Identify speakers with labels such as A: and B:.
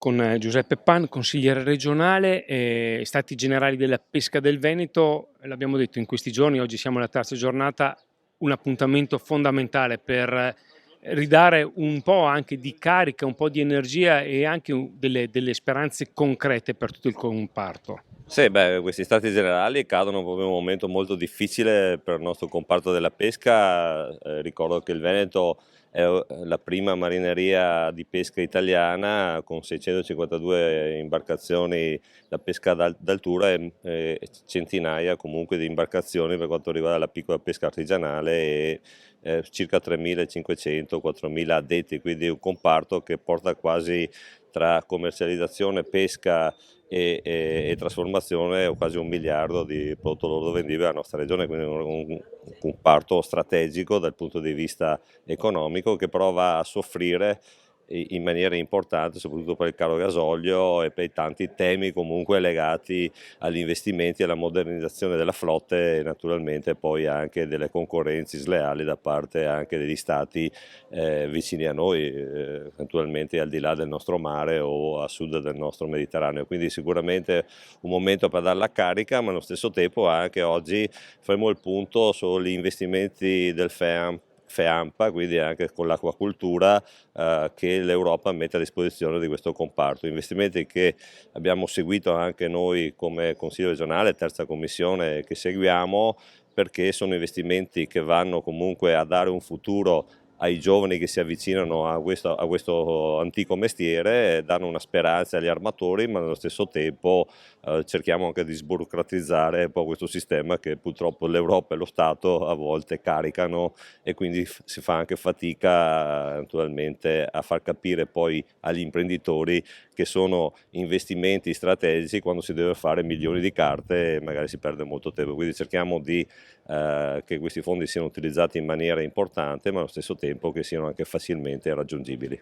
A: Con Giuseppe Pan, consigliere regionale e Stati Generali della Pesca del Veneto. L'abbiamo detto in questi giorni, oggi siamo alla terza giornata, un appuntamento fondamentale per ridare un po' anche di carica, un po' di energia e anche delle speranze concrete per tutto il comparto.
B: Sì, questi stati generali cadono proprio in un momento molto difficile per il nostro comparto della pesca. Ricordo che il Veneto è la prima marineria di pesca italiana con 652 imbarcazioni da pesca d'altura e centinaia comunque di imbarcazioni per quanto riguarda la piccola pesca artigianale e circa 3.500-4.000 addetti, quindi un comparto che porta quasi tra commercializzazione, pesca e trasformazione quasi 1 miliardo di prodotto lordo vendibile alla nostra regione, quindi un comparto strategico dal punto di vista economico che però va a soffrire in maniera importante soprattutto per il caro gasolio e per i tanti temi comunque legati agli investimenti e alla modernizzazione della flotte e naturalmente poi anche delle concorrenze sleali da parte anche degli stati vicini a noi, naturalmente al di là del nostro mare o a sud del nostro Mediterraneo. Quindi sicuramente un momento per dare la carica, ma allo stesso tempo anche oggi faremo il punto sugli investimenti del FEAMPA, quindi anche con l'acquacultura che l'Europa mette a disposizione di questo comparto. Investimenti che abbiamo seguito anche noi come Consiglio regionale, terza commissione che seguiamo, perché sono investimenti che vanno comunque a dare un futuro ai giovani che si avvicinano a questo antico mestiere, danno una speranza agli armatori, ma nello stesso tempo cerchiamo anche di sburocratizzare un po' questo sistema che purtroppo l'Europa e lo Stato a volte caricano e quindi si fa anche fatica naturalmente a far capire poi agli imprenditori che sono investimenti strategici quando si deve fare milioni di carte e magari si perde molto tempo. Quindi cerchiamo di che questi fondi siano utilizzati in maniera importante, ma allo stesso tempo che siano anche facilmente raggiungibili.